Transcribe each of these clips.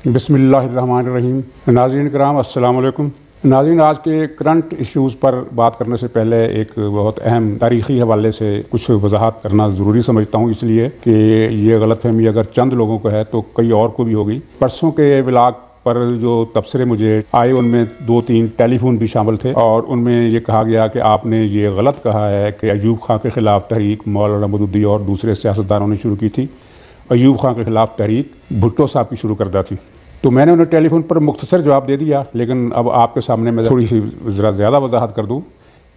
बिस्मिल्लाहिर्रहमानिर्रहीम। नाज़रीन कराम अस्सलाम वालेकुम। नाज़रीन, आज के करंट इश्यूज़ पर बात करने से पहले एक बहुत अहम तारीख़ी हवाले से कुछ वजाहत करना ज़रूरी समझता हूँ, इसलिए कि ये गलतफहमी अगर चंद लोगों को है तो कई और को भी होगी। परसों के व्लॉग पर जो तबसरे मुझे आए उनमें 2-3 टेलीफोन भी शामिल थे और उनमें ये कहा गया कि आपने ये गलत कहा है कि अयूब खां के ख़िलाफ़ तहरीक मौलाना मौदूदी और दूसरे सियासतदानों ने शुरू की थी। अयूब खां के ख़िलाफ़ तहरीक भुट्टो साहब की शुरू करदा थी। तो मैंने उन्हें टेलीफोन पर मुख्तसर जवाब दे दिया, लेकिन अब आपके सामने मैं थोड़ी सी ज़रा ज़्यादा वजाहत कर दूँ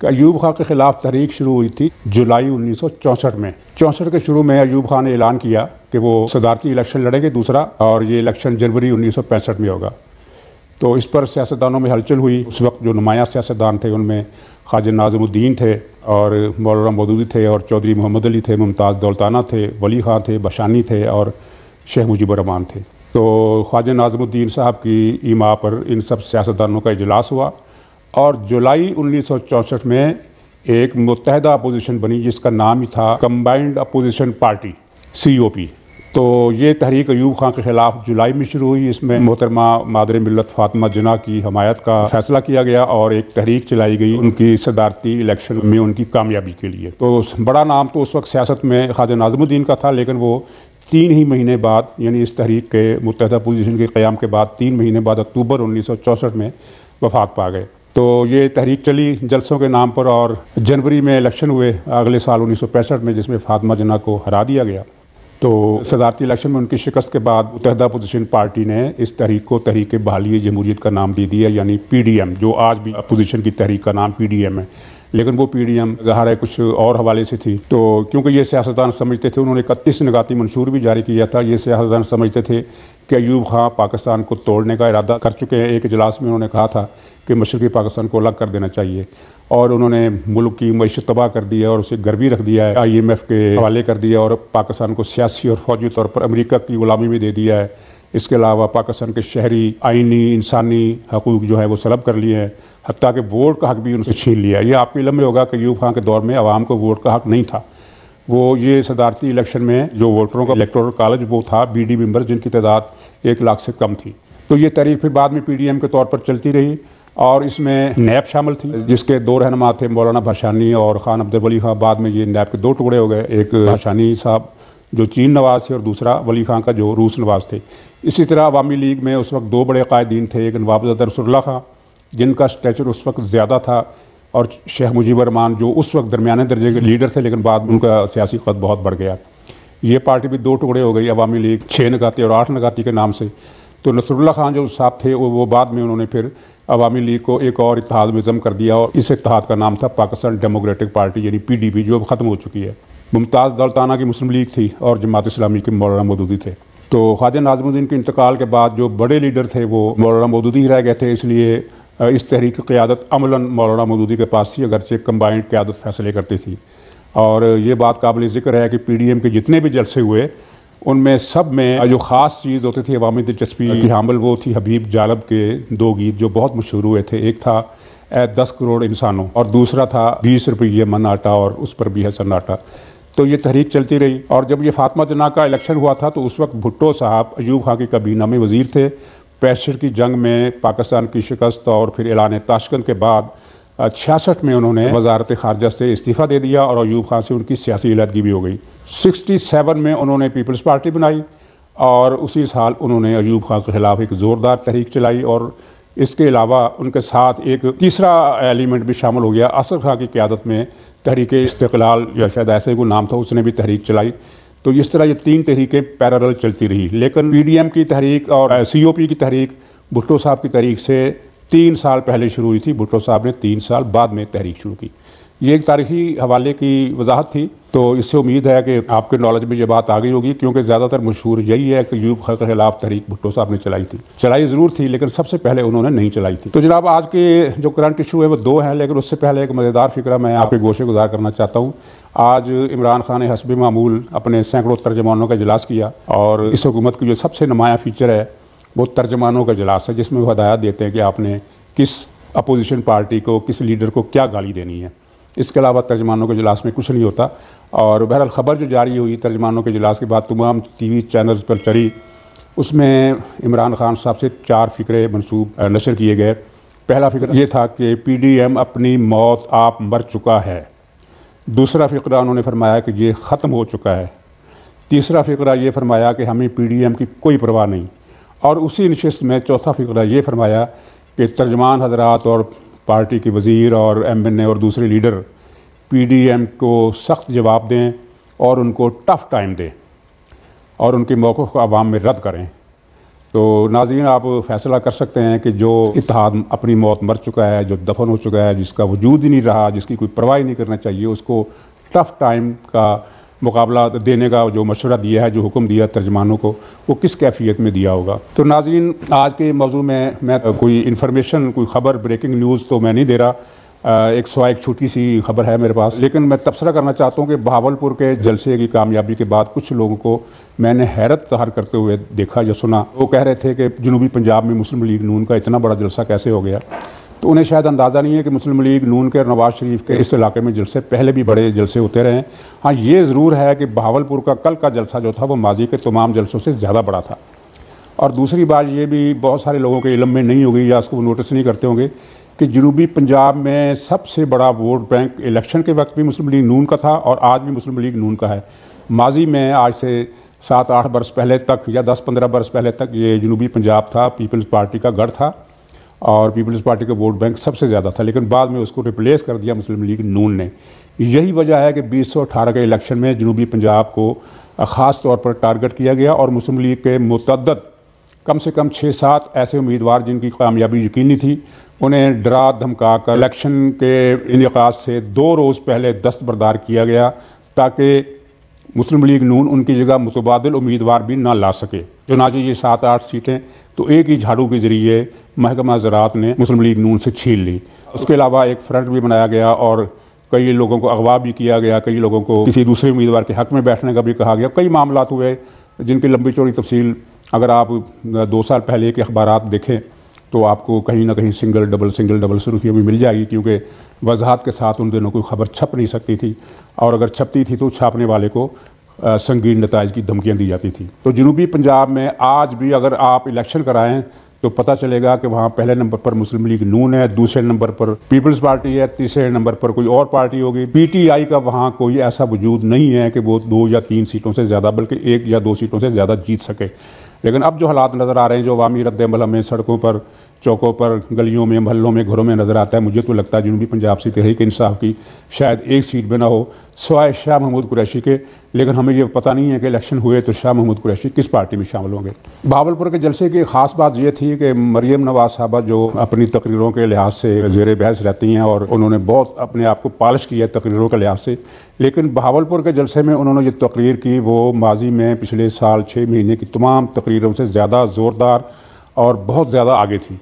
कि अयूब खां के ख़िलाफ़ तहरीक शुरू हुई थी जुलाई 1964 में। 64 के शुरू में अयूब खां ने ऐलान किया कि वो सदारती इलेक्शन लड़ेंगे दूसरा, और ये इलेक्शन जनवरी 1965 में होगा। तो इस पर सियासतदानों में हलचल हुई। उस वक्त जो नुमायाँ सियासतदान थे उनमें ख्वाजा नाज़िमुद्दीन थे और मौलाना मौदूदी थे और चौधरी मोहम्मद अली थे, मुमताज़ दौलताना थे, वली खां थे, बशानी थे और शेख मुजीबुर रहमान थे। तो ख्वाजा नाज़िमुद्दीन साहब की ईमा पर इन सब सियासतदानों का इजलास हुआ और जुलाई 1964 में एक मुत्तहदा अपोजिशन बनी जिसका नाम ही था कंबाइंड अपोजिशन पार्टी COP। तो ये तहरीक अयूब खां के ख़िलाफ़ जुलाई में शुरू हुई। इसमें मोहतरमा मादर मिल्लत फ़ातिमा जिन्ना की हमायत का फ़ैसला किया गया और एक तहरीक चलाई गई उनकी सदारती इलेक्शन में उनकी कामयाबी के लिए। तो बड़ा नाम तो उस वक्त सियासत में ख्वाजा नाज़िमुद्दीन का था, लेकिन वो 3 ही महीने बाद, यानी इस तहरीक के मुत्तहदा अपोजिशन के क़याम के बाद 3 महीने बाद अक्टूबर 1964 में वफ़ात पा गए। तो ये तहरीक चली जलसों के नाम पर और जनवरी में इलेक्शन हुए अगले साल 1965 में, जिसमें फ़ातिमा जिन्ना को हरा दिया गया। तो सदारती इलेक्शन में उनकी शिकस्त के बाद मुत्तहदा अपोजिशन पार्टी ने इस तहरीक को तहरीक बहाली जमहूरियत का नाम दे दिया, यानी PDM, जो आज भी अपोजिशन की तहरीक का नाम PDM है। लेकिन वो PDM ज़ाहिर है कुछ और हवाले से थी। तो क्योंकि ये सियासतदान समझते थे, उन्होंने 31 निगाती मंशूर भी जारी किया था। ये सियासतदान समझते थे कि अयूब खां पाकिस्तान को तोड़ने का इरादा कर चुके हैं। एक इजलास में उन्होंने कहा था कि मशरक़ी पाकिस्तान को अलग कर देना चाहिए, और उन्होंने मुल्क की मईशत तबाह कर दिया और उसे गर्वी रख दिया है, IMF के हवाले कर दिया और पाकिस्तान को सियासी और फौजी तौर पर अमेरिका की ग़ुलामी में दे दिया है। इसके अलावा पाकिस्तान के शहरी, आइनी, इंसानी हकूक़ जो है वो सलब कर लिए हैं, हत्ता कि वोट का हक भी उनसे छीन लिया। ये आपके इल्म में होगा कि अयूब खां के दौर में आवाम को वोट का हक नहीं था। वो ये सदारती इलेक्शन में जो वोटरों का इलेक्टोरल कॉलेज वो था BD मेंबर, जिनकी तादाद 1 लाख से कम थी। तो ये तहरीक फिर बाद में PDM के तौर पर चलती रही और इसमें नैब शामिल थी, जिसके 2 रहनुमा थे, मौलाना भाषानी और खान अब्दुल वली खां। बाद में ये नैब के 2 टुकड़े हो गए, एक भाषानी साहब जो चीन नवाज़ थे और दूसरा वली खां का जो रूस नवाज़ थे। इसी तरह अवामी लीग में उस वक्त 2 बड़े कायदीन थे, एक नवाब रसूलुल्लाह खां जिनका स्टेचर उस वक्त ज़्यादा था, और शेख मुजीबुर रहमान जो उस वक्त दरमियाने दर्जे के लीडर थे, लेकिन बाद में उनका सियासी कद बहुत बढ़ गया। ये पार्टी भी 2 टुकड़े हो गई, अवामी लीग 6 निगाती और 8 निगाती के नाम से। तो नसरुल्लाह खान जो साहब थे वो बाद में उन्होंने फिर अवामी लीग को एक और इत्तेहाद में ज़म कर दिया और इस इत्तेहाद का नाम था पाकिस्तान डेमोक्रेटिक पार्टी, यानी PDP, जो अब ख़त्म हो चुकी है। मुमताज़ दौलताना की मुस्लिम लीग थी और जमात इस्लामी के मौलाना मौदूदी थे। तो ख्वाजा नाज़िमुद्दीन के इंतकाल के बाद जो बड़े लीडर थे वो मौलाना मौदूदी रह गए थे, इसलिए इस तहरीक की क़यादत अमलन मौलाना मौदूदी के पास थी, अगरचे कंबाइंड क़यादत फ़ैसले करती थी। और ये बात काबिल ज़िक्र है कि PDM के जितने भी जलसे हुए उनमें सब में जो ख़ास चीज़ होती थी अवामी दिलचस्पी की हामिल, वो थी हबीब जालब के 2 गीत जो बहुत मशहूर हुए थे। एक था 10 करोड़ इंसानों और दूसरा था 20 रुपये मन आटा और उस पर भी है सन्नाटा। तो ये तहरीक चलती रही और जब ये फ़ातिमा जिन्ना का इलेक्शन हुआ था तो उस वक्त भुट्टो साहब अयूब खां की काबीना में वज़ीर थे। 65 की जंग में पाकिस्तान की शिकस्त और फिर ऐलान ताशकंद के बाद 66 में उन्होंने वजारत ख़ारजा से इस्तीफ़ा दे दिया और अयूब खां से उनकी सियासी इलादगी भी हो गई। 67 में उन्होंने पीपल्स पार्टी बनाई और उसी साल उन्होंने अयूब खां के ख़िलाफ़ एक ज़ोरदार तहरीक चलाई। और इसके अलावा उनके साथ एक तीसरा एलिमेंट भी शामिल हो गया, असर खां की क़यादत में तहरीक इस्तिक़लाल या शायद ऐसे ही कोई नाम था, उसने भी तहरीक चलाई। तो इस तरह ये 3 तहरीकें पैरेलल चलती रही। लेकिन PDM की तहरीक और COP की तहरीक भुट्टो साहब की तहरीक से 3 साल पहले शुरू हुई थी। भुट्टो साहब ने 3 साल बाद में तहरीक शुरू की। ये एक तारीख़ी हवाले की वजाहत थी। तो इससे उम्मीद है कि आपके नॉलेज में ये बात आ गई होगी, क्योंकि ज़्यादातर मशहूर यही है कि अयूब खां के ख़िलाफ़ तहरीक भुट्टो साहब ने चलाई ज़रूर थी, लेकिन सबसे पहले उन्होंने नहीं चलाई थी। तो जनाब, आज के जो करंट इशू है वो 2 हैं, लेकिन उससे पहले एक मज़ेदार फ़िक्रा मैं आपके गोशे गुजार करना चाहता हूँ। आज इमरान खान ने हस्ब मामूल अपने सैकड़ों तर्जमानों का इजलास किया और इस हुकूमत की जो सबसे नुमायाँ फ़ीचर है वो तर्जमानों का इजलास है, जिसमें वो हदायत देते हैं कि आपने किस अपोजिशन पार्टी को, किस लीडर को क्या गाली देनी है। इसके अलावा तर्जमानों के इजलास में कुछ नहीं होता। और बहरहाल ख़बर जो जारी हुई तर्जमानों के इजलास के बाद तमाम TV चैनल्स पर चली उसमें इमरान खान साहब से 4 फ़िक्रे मनसूब नशर किए गए। पहला फ़िक्र ये था कि PDM अपनी मौत आप मर चुका है। दूसरा फ़िक्रा उन्होंने फरमाया कि ये ख़त्म हो चुका है। तीसरा फ़िक्रा ये फरमाया कि हमें PDM की कोई परवाह नहीं। और उसी नशिस्त में चौथा फ़िक्रा ये फरमाया कि तर्जमान हजरात और पार्टी के वज़ीर और MNA और दूसरे लीडर PDM को सख्त जवाब दें और उनको टफ़ टाइम दें और उनके मौक़िफ़ को अवाम में रद्द करें। तो नाज़रीन, आप फ़ैसला कर सकते हैं कि जो इत्तेहाद अपनी मौत मर चुका है, जो दफन हो चुका है, जिसका वजूद ही नहीं रहा, जिसकी कोई परवाह नहीं करना चाहिए, उसको टफ़ टाइम का मुकाबला देने का जो मशवरा दिया है, जो हुक्म दिया तर्जमानों को, वो किस कैफियत में दिया होगा। तो नाज़रीन, आज के मौजू में मैं कोई इन्फॉर्मेशन, कोई ख़बर, ब्रेकिंग न्यूज़ तो मैं नहीं दे रहा। एक छोटी सी खबर है मेरे पास, लेकिन मैं तबसरा करना चाहता हूँ कि बहावलपुर के जलसे की कामयाबी के बाद कुछ लोगों को मैंने हैरत ज़ाहिर करते हुए देखा या सुना। वो कह रहे थे कि जनूबी पंजाब में मुस्लिम लीग नून का इतना बड़ा जलसा कैसे हो गया। तो उन्हें शायद अंदाज़ा नहीं है कि मुस्लिम लीग नून के नवाज़ शरीफ के इस इलाके में जलसे पहले भी बड़े जलसे होते रहे हैं। हाँ, ये ज़रूर है कि बहावलपुर का कल का जलसा जो था वो माजी के तमाम जलसों से ज़्यादा बड़ा था। और दूसरी बात ये भी बहुत सारे लोगों के इल्म में नहीं होगी या उसको नोटिस नहीं करते होंगे कि जनूबी पंजाब में सबसे बड़ा वोट बैंक इलेक्शन के वक्त भी मुस्लिम लीग नून का था और आज भी मुस्लिम लीग नून का है। माजी में आज से 7-8 बरस पहले तक या 10-15 बरस पहले तक ये जनूबी पंजाब था, पीपल्स पार्टी का गढ़ था और पीपल्स पार्टी का वोट बैंक सबसे ज़्यादा था, लेकिन बाद में उसको रिप्लेस कर दिया मुस्लिम लीग नून ने। यही वजह है कि 2018 के इलेक्शन में जनूबी पंजाब को ख़ास तौर पर टारगेट किया गया और मुस्लिम लीग के मुतअद्दिद कम से कम 6-7 ऐसे उम्मीदवार जिनकी कामयाबी यकीनी थी, उन्हें डरा धमका कर इलेक्शन के इनेकाद से 2 रोज़ पहले दस्तबरदार किया गया ताकि मुस्लिम लीग नून उनकी जगह मुतबादिल उम्मीदवार भी ना ला सके। चुनांचे ये 7-8 सीटें तो एक ही झाड़ू के ज़रिए महकमा ज़राअत ने मुस्लिम लीग नून से छीन ली। उसके अलावा एक फ्रंट भी बनाया गया और कई लोगों को अगवा भी किया गया, कई लोगों को किसी दूसरे उम्मीदवार के हक़ में बैठने का भी कहा गया। कई मामलात हुए जिनकी लंबी चौड़ी तफसील अगर आप 2 साल पहले के अखबारात देखें तो आपको कहीं ना कहीं सिंगल डबल सुर्खियों भी मिल जाएगी, क्योंकि वजाहत के साथ उन दिनों कोई ख़बर छप नहीं सकती थी और अगर छपती थी तो छापने वाले को संगीन नताइज की धमकियाँ दी जाती थी। तो जनूबी पंजाब में आज भी अगर आप इलेक्शन कराएं तो पता चलेगा कि वहाँ पहले नंबर पर मुस्लिम लीग नून है, दूसरे नंबर पर पीपल्स पार्टी है, तीसरे नंबर पर कोई और पार्टी होगी। PTI का वहाँ कोई ऐसा वजूद नहीं है कि वो 2 या 3 सीटों से ज़्यादा बल्कि 1 या 2 सीटों से ज़्यादा जीत सके। लेकिन अब जो हालात नज़र आ रहे हैं, जो अवामी रद्द-ए-अमल हमें सड़कों पर, चौकों पर, गलियों में, मोहल्लों में, घरों में नज़र आता है, मुझे तो लगता है जनूबी पंजाब से तहरीक इंसाफ की शायद 1 सीट भी ना हो सिवाय शाह महमूद कुरैशी के। लेकिन हमें ये पता नहीं है कि इलेक्शन हुए तो शाह महमूद कुरैशी किस पार्टी में शामिल होंगे। बहावलपुर के जलसे की ख़ास बात यह थी कि मरियम नवाज़ साहबा जो अपनी तकरीरों के लिहाज से ज़ेर बहस रहती हैं और उन्होंने बहुत अपने आप को पॉलिश किया तकरीरों के लिहाज से, लेकिन बहावलपुर के जलसे में उन्होंने जो तकरीर की वो माजी में पिछले साल 6 महीने की तमाम तकरीरों से ज़्यादा ज़ोरदार और बहुत ज़्यादा आगे थी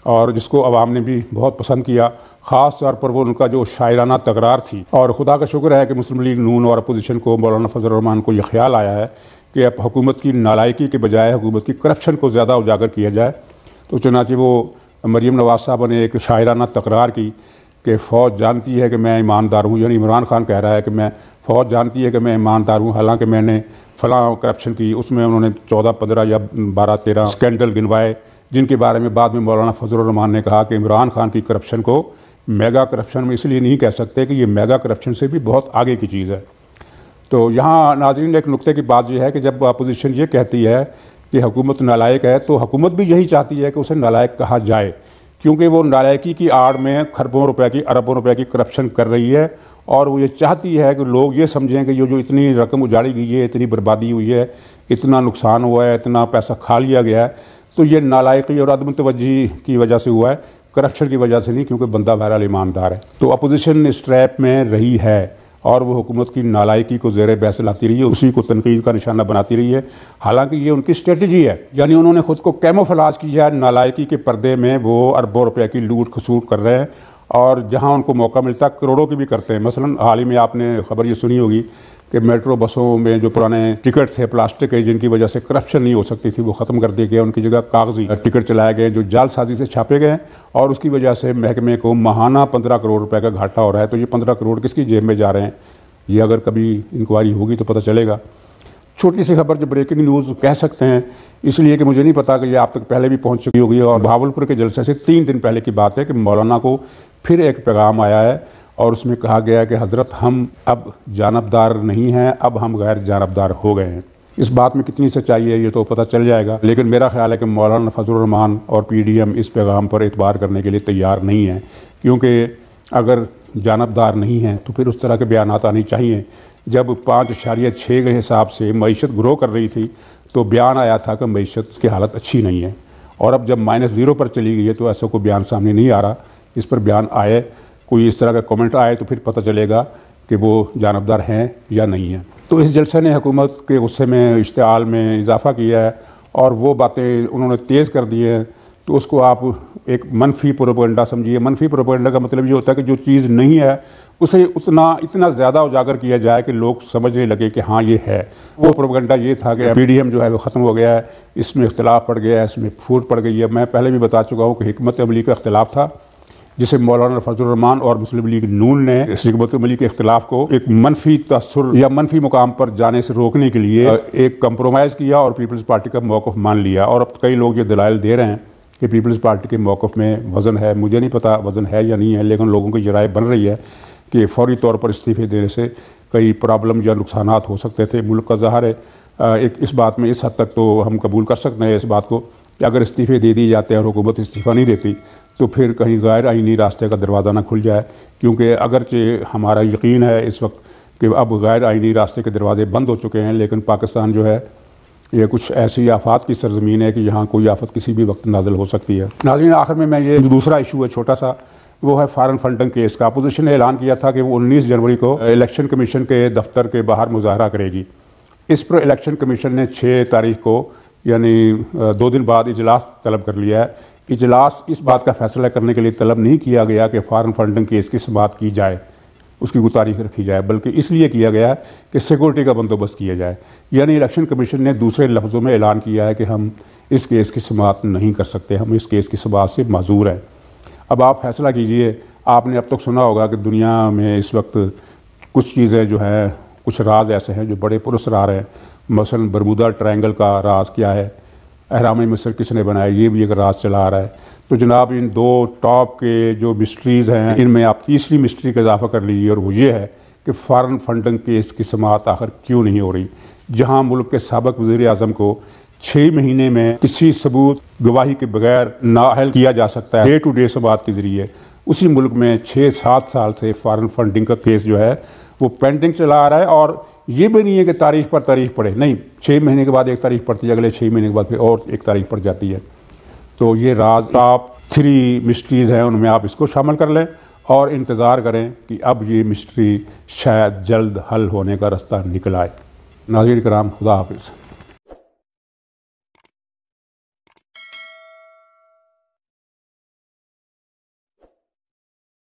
और जिसको अवाम ने भी बहुत पसंद किया। ख़ास तौर पर वो उनका जो शायराना तकरार थी। और खुदा का शुक्र है कि मुस्लिम लीग नून और अपोजिशन को, मौलाना फजल रहमान को यह ख्याल आया है कि अब हुकूमत की नालायकी के बजाय हुकूमत की करप्शन को ज़्यादा उजागर किया जाए। तो चुनांचे वो मरियम नवाज़ साहब ने एक शायराना तकरार की कि फ़ौज जानती है कि मैं ईमानदार हूँ, यानी इमरान खान कह रहा है कि मैं फ़ौज जानती है कि मैं ईमानदार हूँ, हालांकि मैंने फ़लाँ करप्शन की। उसमें उन्होंने 14-15 या 12-13 स्कैंडल गिनवाए जिनके बारे में बाद में मौलाना फजल रहमान ने कहा कि इमरान खान की करप्शन को मेगा करप्शन में इसलिए नहीं कह सकते कि ये मेगा करप्शन से भी बहुत आगे की चीज़ है। तो यहाँ नाज़रीन एक नुक्ते की बात यह है कि जब अपोजिशन ये कहती है कि हुकूमत नालायक है तो हुकूमत भी यही चाहती है कि उसे नालायक कहा जाए, क्योंकि वो नालायकी की आड़ में खरबों रुपए की, अरबों रुपए की करप्शन कर रही है और वो ये चाहती है कि लोग ये समझें कि ये जो इतनी रकम उजाड़ी गई है, इतनी बर्बादी हुई है, इतना नुकसान हुआ है, इतना पैसा खा लिया गया है, तो ये नालायकी और अदम तवज्जी की वजह से हुआ है, करप्शन की वजह से नहीं, क्योंकि बंदा बहरहाल ईमानदार है। तो अपोजिशन इस ट्रैप में रही है और वो हुकूमत की नालायकी को ज़ेर बहस लाती रही है, उसी को तनकीद का निशाना बनाती रही है। हालांकि ये उनकी स्ट्रेटजी है, यानी उन्होंने खुद को कैमोफ्लेज किया है नालायकी के पर्दे में। वो अरबों रुपए की लूट खसूट कर रहे हैं और जहां उनको मौका मिलता है करोड़ों की भी करते हैं। मसलन हाल ही में आपने खबर ये सुनी होगी कि मेट्रो बसों में जो पुराने टिकट थे प्लास्टिक के, जिनकी वजह से करप्शन नहीं हो सकती थी, वो ख़त्म कर दिए गए। उनकी जगह कागजी टिकट चलाए गए जो जालसाजी से छापे गए और उसकी वजह से महकमे को माहाना 15 करोड़ रुपए का घाटा हो रहा है। तो ये 15 करोड़ किसकी जेब में जा रहे हैं, ये अगर कभी इंक्वायरी होगी तो पता चलेगा। छोटी सी खबर जो ब्रेकिंग न्यूज़ कह सकते हैं, इसलिए कि मुझे नहीं पता कि ये आप तक पहले भी पहुंच चुकी होगी। और भावलपुर के जलसे से 3 दिन पहले की बात है कि मौलाना को फिर एक पैगाम आया है और उसमें कहा गया है कि हज़रत हम अब जानबदार नहीं हैं, अब हम गैर जानबदार हो गए हैं। इस बात में कितनी सच्चाई है ये तो पता चल जाएगा, लेकिन मेरा ख्याल है कि मौलाना फजलुर रहमान और PDM इस पैगाम पर एतबार करने के लिए तैयार नहीं है, क्योंकि अगर जानबदार नहीं हैं तो फिर उस तरह के बयानात आने चाहिए। जब 5.6 के हिसाब से मईशत ग्रो कर रही थी तो बयान आया था कि मईशत की हालत अच्छी नहीं है, और अब जब -0 पर चली गई है तो ऐसा कोई बयान सामने नहीं आ रहा। इस पर बयान आए, कोई इस तरह का कमेंट आए तो फिर पता चलेगा कि वो जानबदार हैं या नहीं हैं। तो इस जलसे ने हुकूमत के गुस्से में, इश्तिआल में इजाफा किया है और वो बातें उन्होंने तेज़ कर दी हैं। तो उसको आप एक मनफी प्रोपेगेंडा समझिए। मनफी प्रोपेगेंडा का मतलब ये होता है कि जो चीज़ नहीं है उसे इतना ज़्यादा उजागर किया जाए कि लोग समझने लगे कि हाँ ये है। वो प्रोपेगेंडा ये था कि PDM जो है वो ख़त्म हो गया है, इसमें इख्तिलाफ पड़ गया है, इसमें फूट पड़ गई है। मैं पहले भी बता चुका हूँ कि हिकमत अमली का इख्तिलाफ था, जिसे मौलाना फजलुर रहमान और मुस्लिम लीग नून ने इस हिकमत अमली के इख्तिलाफ को एक मनफी तसर या मनफी मुकाम पर जाने से रोकने के लिए एक कंप्रोमाइज़ किया और पीपल्स पार्टी का मौक़िफ़ मान लिया। और अब कई लोग ये दलाइल दे रहे हैं कि पीपल्स पार्टी के मौक़िफ़ में वज़न है। मुझे नहीं पता वज़न है या नहीं है, लेकिन लोगों की ये राय बन रही है कि फ़ौरी तौर पर इस्तीफ़े देने से कई प्रॉब्लम या नुकसानात हो सकते थे मुल्क का। ज़ाहिर है एक इस बात में इस हद तक तो हम कबूल कर सकते हैं इस बात को कि अगर इस्तीफ़े दे दिए जाते हैं और हुकूमत इस्तीफ़ा नहीं देती तो फिर कहीं गैर आइनी रास्ते का दरवाज़ा ना खुल जाए। क्योंकि अगरचे हमारा यकीन है इस वक्त कि अब गैर आइनी रास्ते के दरवाज़े बंद हो चुके हैं, लेकिन पाकिस्तान जो है ये कुछ ऐसी आफात की सरजमीन है कि यहाँ कोई आफत किसी भी वक्त नाज़िल हो सकती है। नाज़रीन, आखिर में मैं ये दूसरा इशू है छोटा सा, वो है फॉरेन फंडिंग केस का। अपोजिशन ने ऐलान किया था कि वो 19 जनवरी को इलेक्शन कमीशन के दफ्तर के बाहर मुजाहरा करेगी। इस पर इलेक्शन कमीशन ने 6 तारीख को यानी 2 दिन बाद इजलास तलब कर लिया है। इजलास इस बात का फैसला करने के लिए तलब नहीं किया गया कि फॉरेन फंडिंग केस की समाअत की जाए, उसकी कोई तारीख रखी जाए, बल्कि इसलिए किया गया है कि सिक्योरिटी का बंदोबस्त किया जाए। यानी इलेक्शन कमीशन ने दूसरे लफ्ज़ों में ऐलान किया है कि हम इस केस की समाअत नहीं कर सकते, हम इस केस की समाअत से माजूर हैं। अब आप फैसला कीजिए। आपने अब तक सुना होगा कि दुनिया में इस वक्त कुछ चीज़ें जो हैं, कुछ राज ऐसे हैं जो बड़े पुरस्कार हैं। मसलन बरमूदा ट्रायंगल का राज क्या है, अहराम मिस्र किसने बनाया, ये भी एक राज चला आ रहा है। तो जनाब, इन 2 टॉप के जो मिस्ट्रीज़ हैं, इनमें आप तीसरी मिस्ट्री का इजाफा कर लीजिए और वो ये है कि फॉरेन फंडिंग केस की समाअत आखिर क्यों नहीं हो रही। जहाँ मुल्क के साबिक़ वज़ीर आज़म को 6 महीने में किसी सबूत गवाही के बगैर नाअहल किया जा सकता है डे टू डे समाअत के ज़रिए, उसी मुल्क में 6-7 साल से फॉरेन फंडिंग का केस जो है वो पेंडिंग चला आ रहा है। और ये भी नहीं है कि तारीख पर तारीख पड़े, नहीं, 6 महीने के बाद एक तारीख पड़ती है, अगले 6 महीने के बाद फिर और एक तारीख पड़ जाती है। तो ये राज टॉप 3 मिस्ट्रीज़ हैं, उनमें आप इसको शामिल कर लें और इंतज़ार करें कि अब ये मिस्ट्री शायद जल्द हल होने का रास्ता निकल आए। नाज़रीन किराम, खुदा हाफिज़।